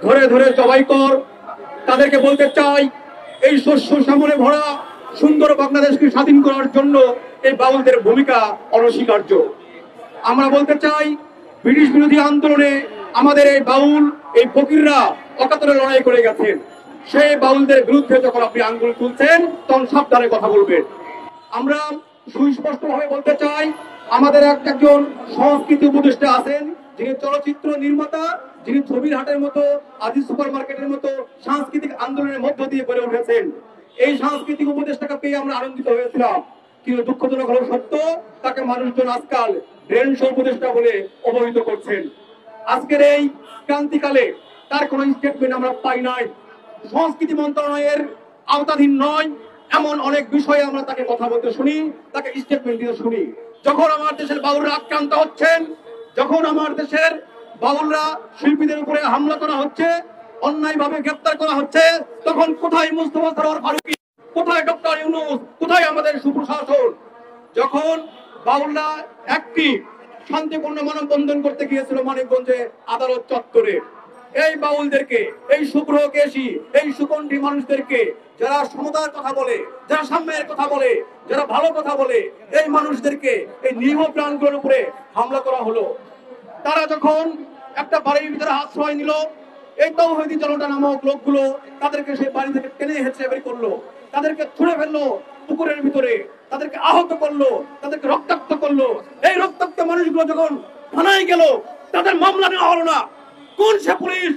ধরে ধরে জবাই কর। তাদেরকে বলতে চাই, এই শস্য শ্যামলে ভরা সুন্দর বাংলাদেশকে স্বাধীন করার জন্য এই বাউলদের ভূমিকা অনস্বীকার্য। আমরা বলতে চাই, ব্রিটিশ বিরোধী আন্দোলনে আমাদের এই বাউল, এই ফকিররা অকাতরে লড়াই করে গেছেন। সেই বাউলদের বিরুদ্ধে যখন আপনি আঙ্গুল তুলছেন, তখন সাবধানে কথা বলবেন। আমরা সুস্পষ্টভাবে বলতে চাই, আমাদের একজন সংস্কৃতি উপদেষ্টা আছেন, যিনি চলচ্চিত্র নির্মাতা, যিনি ছবির হাটের মতো, আদি সুপার মার্কেটের মতো সাংস্কৃতিক আন্দোলনের মধ্য দিয়ে গড়ে উঠেছেন। এই সাংস্কৃতিক উপদেষ্টাকে পেয়ে আমরা আনন্দিত হয়েছিলাম, কিন্তু দুঃখজনক হলো সত্য, তাকে মানুষজন আজকাল ব্রেন শো উপদেষ্টা বলে অবহিত করছেন। আজকের এই ক্রান্তিকালে তার কোন স্টেটমেন্ট আমরা পাই নাই। সংস্কৃতি মন্ত্রণালয়ের আওতাধীন নয় এমন অনেক বিষয়ে আমরা তাকে কথা বলতে শুনি, তাকে স্টেটমেন্ট দিতে শুনি। যখন আমার দেশের বাউলরা আক্রান্ত হচ্ছেন, যখন আমার দেশের বাউলরা শিল্পীদের উপরে হামলা করা হচ্ছে, অন্যায়ভাবে গ্রেফতার করা হচ্ছে, তখন কোথায় মুস্তফা সরোয়ার ফারুকী, কোথায় ডক্টর ইউনূস, কোথায় আমাদের সুপ্রশাসন? যখন বাউলরা একটি শান্তিপূর্ণ মানববন্ধন করতে গিয়েছিল মানিকগঞ্জে আদালত চত্বরে, এই বাউলদেরকে, এই শুভ্র কেশী, এই সুকণ্ঠী মানুষদেরকে, যারা সমতার কথা বলে, যারা সাম্যের কথা বলে, যারা ভালো কথা বলে, এই মানুষদেরকে এই নিরীহ প্রাণগুলোর উপরে হামলা করা হলো। তারা যখন একটা বাড়ির ভিতরে আশ্রয় নিল, এই তৌহিদি জনতা নামক লোকগুলো তাদেরকে সেই বাড়ি থেকে টেনে হেঁচড়ে বের করলো, তাদেরকে ছুঁড়ে ফেললো পুকুরের ভিতরে, তাদেরকে আহত করলো, তাদেরকে রক্তাক্ত করলো। এই রক্তাক্ত মানুষগুলো যখন থানায় গেল, তাদের মামলা নেওয়া হলো না। কোন সে পুলিশ,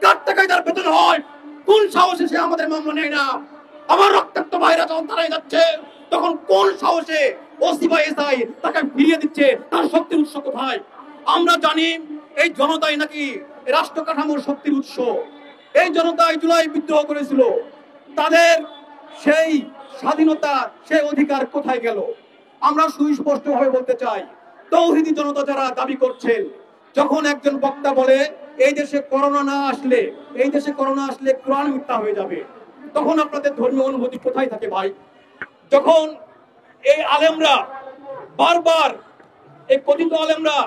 কার টাকায় তার বেতন হয়, কোন সাহসে সে আমাদের মামলা নেয় না? আমার রক্তাক্ত ভাইরা যখন থানায় যাচ্ছে, তখন কোন সাহসে ওসি বা এসআই তাকে ফিরিয়ে দিচ্ছে? তার শক্তির উৎস কোথায়? আমরা জানি এই জনতাই নাকি রাষ্ট্র কাঠামোর শক্তির উৎস। এই জনতাই জুলাই বিদ্রোহ করেছিল, তাদের সেই স্বাধীনতা, সেই অধিকার কোথায় গেল? আমরা সুস্পষ্টভাবে বলতে চাই, তৌহিদি জনতা যারা দাবি করছেন, যখন একজন বক্তা বলে এই দেশে করোনা না আসলে, এই দেশে করোনা আসলে কোরআন মিথ্যা হয়ে যাবে, তখন আপনাদের ধর্মীয় অনুভূতি কোথায় থাকে ভাই? যখন এই আলেমরা বারবার, এই কথিত আলেমরা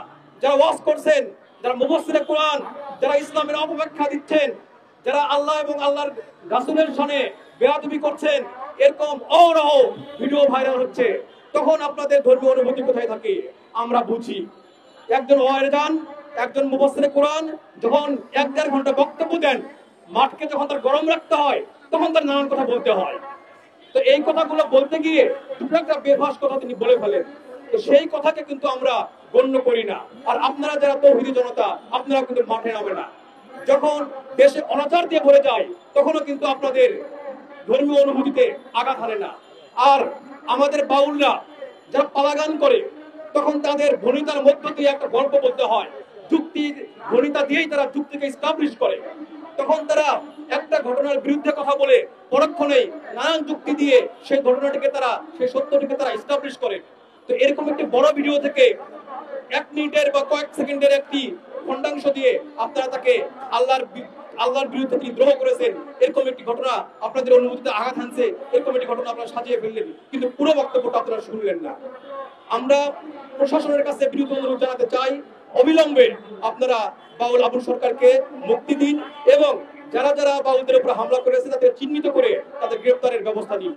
যারা ওয়াজ করছেন, যারা মুফাসসিরে কোরআন, যারা ইসলামের অপব্যাখ্যা দিচ্ছেন, যারা আল্লাহ এবং আল্লাহর রাসূলের শানে বেয়াদবি করছেন, এরকম অহরহ ভিডিও ভাইরাল হচ্ছে, তখন আপনাদের ধর্মীয় অনুভূতি কোথায় থাকে? আমরা বুঝি। একজন ওয়াইজান, একজন মুফাসসিরে কোরআন যখন 1-1.5 ঘন্টা বক্তব্য দেন, মাঠকে যখন তার গরম রাখতে হয়, তখন তার নানান কথা বলতে হয়। তো এই কথাগুলো বলতে গিয়ে দুটো একটা বেফাস কথা তিনি বলে ফেলেন। তো সেই কথাকে কিন্তু আমরা গণ্য করি না। আর আপনারা যারা তৌহিদি জনতা, আপনারা কিন্তু মাঠে নামে না। যখন দেশে অনাচার দিয়ে ভরে যায়, তখনও কিন্তু আপনাদের ধর্মীয় অনুভূতিতে আঘাত হানে না। আর আমাদের বাউলরা যারা পালাগান করে, তখন তাদের ভনিতার মধ্য দিয়ে একটা গল্প বলতে হয়, যুক্তির ভনিতা দিয়েই তারা যুক্তিকে এস্টাবলিশ করে। তখন তারা একটা ঘটনার বিরুদ্ধে কথা বলে পরক্ষণেই নানান যুক্তি দিয়ে সেই ঘটনাটিকে তারা, সেই সত্যটিকে তারা এস্টাবলিশ করে। তো এরকম একটি বড় ভিডিও থেকে 1 মিনিটের বা কয়েক সেকেন্ডের একটি খণ্ডাংশ দিয়ে আপনারা তাকে আল্লাহর বিরুদ্ধে তিনি দ্রোহ করেছেন, এরকম একটি ঘটনা আপনাদের অনুভূতিতে আঘাত হানছে, এরকম একটি ঘটনা আপনারা সাজিয়ে ফেললেন, কিন্তু পুরো বক্তব্যটা আপনারা শুনলেন না। আমরা প্রশাসনের কাছে বিরুদ্ধে অনুরোধ জানাতে চাই, অবিলম্বে আপনারা বাউল আবুল সরকারকে মুক্তি দিন এবং যারা যারা বাউলদের উপর হামলা করেছে তাদের চিহ্নিত করে তাদের গ্রেফতারের ব্যবস্থা নিন।